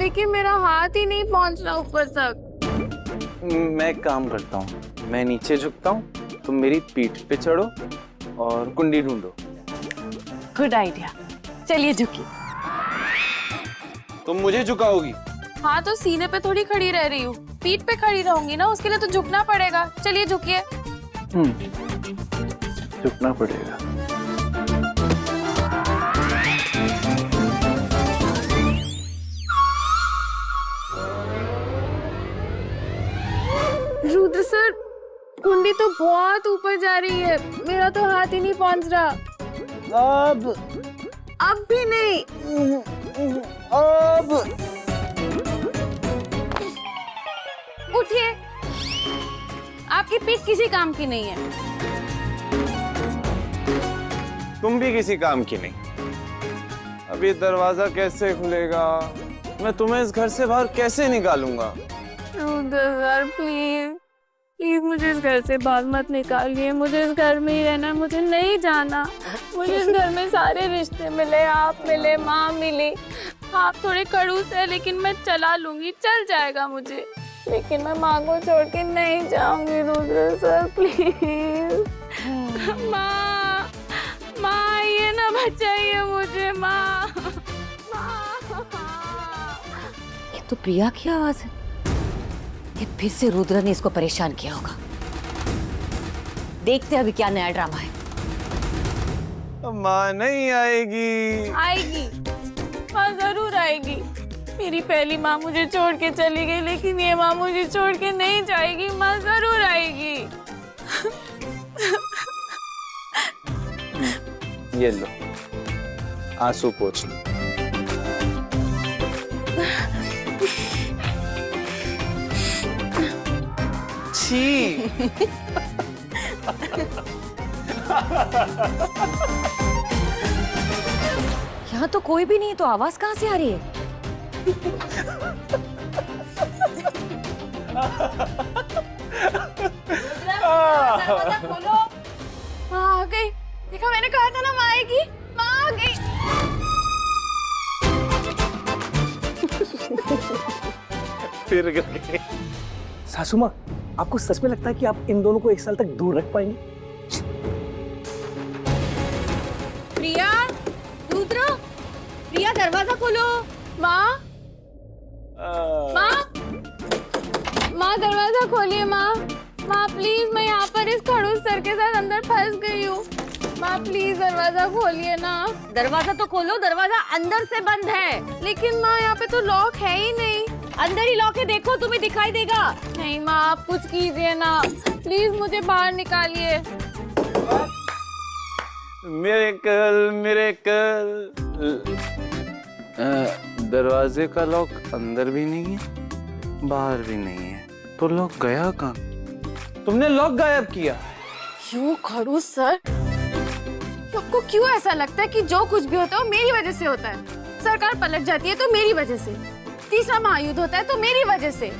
लेकिन मेरा हाथ ही नहीं पहुंच रहा ऊपर तक। मैं एक काम करता हूँ, मैं नीचे झुकता हूँ, तुम मेरी पीठ पे चढ़ो और कुंडी ढूंढो। गुड आइडिया, चलिए झुकी। तुम मुझे झुकाओगी? हाँ तो सीने पे थोड़ी खड़ी रह रही हूँ, पीठ पे खड़ी रहूंगी ना, उसके लिए तो झुकना पड़ेगा। चलिए झुकिए। झुकना पड़ेगा। रुद्र सर, कुंडी तो बहुत ऊपर जा रही है, मेरा तो हाथ ही नहीं पहुंच रहा। अब भी नहीं। अब उठिए, आपकी पीठ किसी काम की नहीं है। तुम भी किसी काम की नहीं। अब ये दरवाजा कैसे खुलेगा? मैं तुम्हें इस घर से बाहर कैसे निकालूंगा? रुद्र सर प्लीज, प्लीज मुझे इस घर से बाहर मत निकालिए। मुझे इस घर में ही रहना, मुझे नहीं जाना। मुझे इस घर में सारे रिश्ते मिले, आप मिले, माँ मिली। आप थोड़े खड़ूस है लेकिन मैं चला लूंगी, चल जाएगा मुझे। लेकिन मैं माँ को छोड़ के नहीं जाऊंगी रुद्र सर, प्लीज। माँ, माँ आइए ना, बचाइए मुझे माँ। ये तो प्रिया की आवाज है। ये फिर से रुद्र ने इसको परेशान किया होगा। देखते हैं अभी क्या नया ड्रामा है। माँ नहीं आएगी। आएगी, माँ जरूर आएगी। मेरी पहली माँ मुझे छोड़ के चली गई, लेकिन ये माँ मुझे छोड़ के नहीं जाएगी। माँ जरूर आएगी। ये लो, आंसू पोंछ लो। छी। यहाँ तो कोई भी नहीं है, तो आवाज कहाँ से आ रही है? दरवाजा खोलो। माँ आ गई। देखा, मैंने कहा था ना माँ आएगी। माँ आ गई। फिर गए। सासू माँ, आपको सच में लगता है कि आप इन दोनों को 1 साल तक दूर रख पाएंगे? प्रिया, रुद्र, प्रिया दरवाजा खोलो। माँ, माँ, माँ दरवाजा खोलिए। माँ, माँ प्लीज, मैं यहाँ पर इस खड़ूस सर के साथ अंदर फंस गई हूँ। माँ प्लीज दरवाजा खोलिए ना। दरवाजा तो खोलो, दरवाजा अंदर से बंद है। लेकिन माँ यहाँ पे तो लॉक है ही नहीं। अंदर ही लॉक है, देखो तुम्हें दिखाई देगा। नहीं माँ, आप कुछ कीजिए ना, प्लीज मुझे बाहर निकालिए। मिरेकल। दरवाजे का लॉक अंदर भी नहीं है, बाहर भी नहीं है, तो लॉक गया कहाँ? तुमने लॉक गायब किया। क्यों खड़ूस सर, आपको क्यों ऐसा लगता है कि जो कुछ भी होता है वो मेरी वजह से होता है? सरकार पलट जाती है तो मेरी वजह से, तीसरा महायुद्ध होता है तो मेरी वजह से,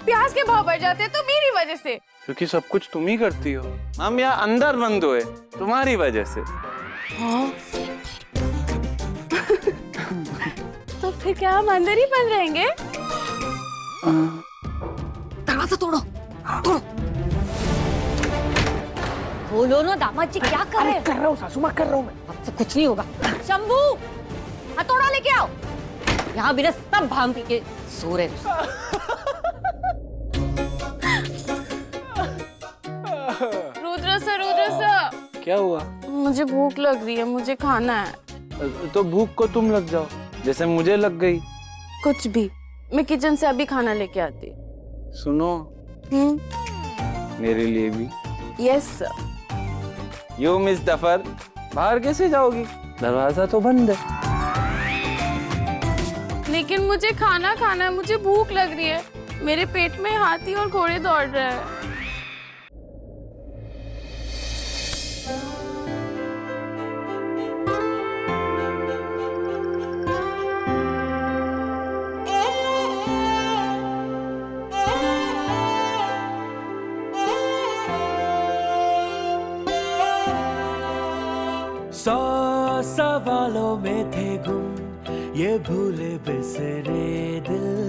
प्याज के भाव बढ़ जाते हैं तो मेरी वजह से। क्योंकि सब कुछ तुम ही करती हो। हम यहाँ अंदर बंद हुए तुम्हारी वजह से। हाँ। तो फिर क्या हम अंदर ही बंद रहेंगे? दरवाजा तोड़ो, तोड़ो। खोलो ना दामाद जी, क्या कर रहे हैं? कर रहा हूँ सासू माँ, कर रहा हूँ मैं। आपसे कुछ नहीं होगा। शंभू, हथौड़ा लेके आओ। यहाँ बिना सब भांग पी के सो रहे। रुद्र सर, क्या हुआ? मुझे भूख लग रही है, मुझे खाना है। तो भूख को तुम लग जाओ, जैसे मुझे लग गई। कुछ भी, मैं किचन से अभी खाना लेके आती। सुनो, मेरे लिए भी। Yes sir. You miss duffer, बाहर कैसे जाओगी? दरवाजा तो बंद है। लेकिन मुझे खाना खाना है, मुझे भूख लग रही है। मेरे पेट में हाथी और घोड़े दौड़ रहे हैं। सवालों में थे गुम ये भूले बिसरे दिल,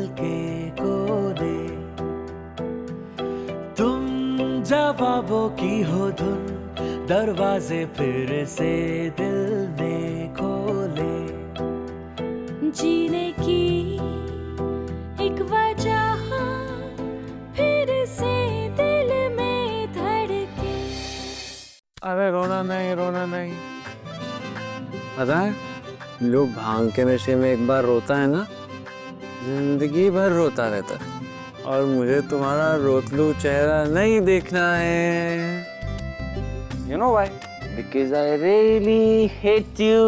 ख्वाबों की हो धुन, दरवाजे फिर से दिल ने खोले। जीने की एक वजह फिर से दिल में धड़के। अरे रोना नहीं, रोना नहीं। पता है, लोग भांग के नशे में एक बार रोता है ना, जिंदगी भर रोता रहता है। और मुझे तुम्हारा रोतलू चेहरा नहीं देखना है। You know why? Because I really hate you.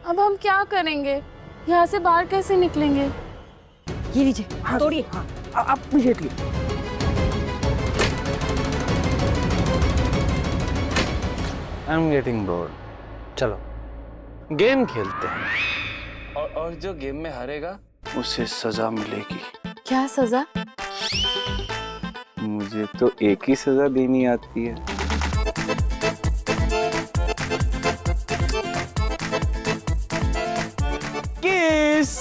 अब हम क्या करेंगे? यहाँ से बाहर कैसे निकलेंगे? ये लीजिए, तोड़िए। हाँ, आप इमीडिएटली। I'm getting bored. चलो गेम खेलते हैं। और जो गेम में हारेगा उसे सजा मिलेगी। क्या सजा? मुझे तो एक ही सजा देनी आती है। किस।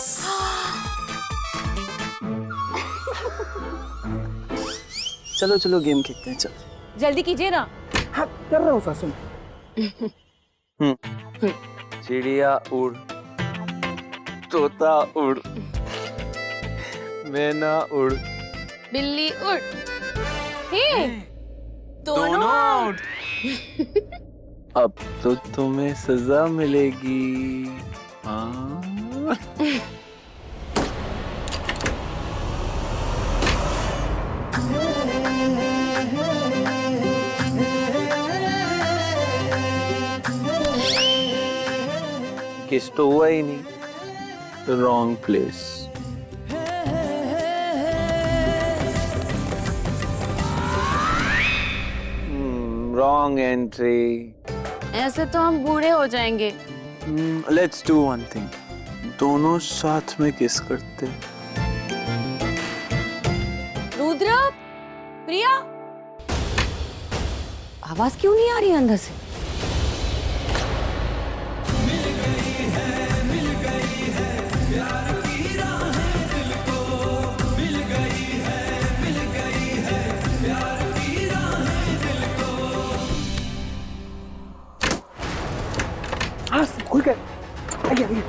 चलो चलो गेम खेलते हैं, चलो। जल्दी कीजिए ना। हाँ, कर रहा हूँ सासू माँ। चिड़िया उड़, तोता उड़, मैना उड़, बिल्ली उड़। हे, दोनों आउट। अब तो तुम्हें सजा मिलेगी। हाँ। किस तो हुआ ही नहीं। Wrong place. Wrong entry. ऐसे तो हम बूढ़े हो जाएंगे। लेट्स डू वन थिंग, दोनों साथ में किस करते। रुद्र, प्रिया, आवाज क्यों नहीं आ रही अंदर से? हाँ, खुल गए। आइए, आइए।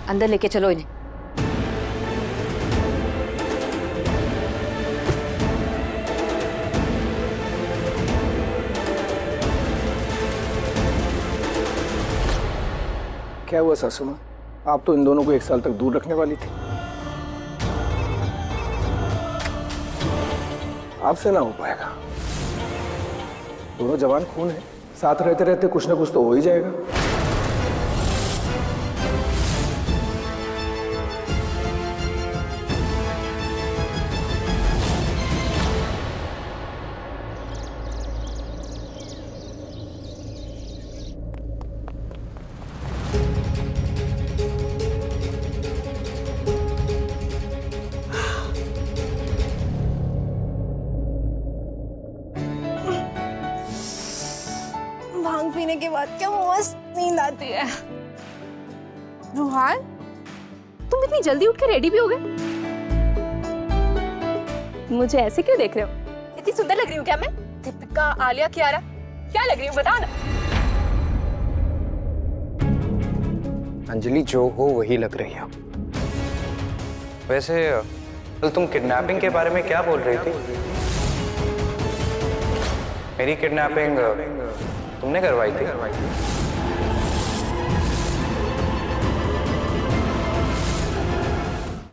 अंदर लेके चलो इन्हें। क्या हुआ सासू माँ? आप तो इन दोनों को 1 साल तक दूर रखने वाली थी। आपसे ना हो पाएगा। दोनों जवान खून है, साथ रहते रहते कुछ ना कुछ तो हो ही जाएगा। भांग पीने के बाद क्या मस्त नींद आती है। रुहान, तुम इतनी जल्दी उठ के रेडी भी हो गए? मुझे ऐसे क्यों देख रहे हो? इतनी सुंदर लग रही हूँ क्या मैं? दीपिका, आलिया, कियारा, क्या लग रही हूँ बता ना। अंजलि, जो हो वही लग रही है। वैसे कल तुम किडनैपिंग के बारे में क्या बोल रही थी? मेरी किडनैपिंग तुमने करवाई थी?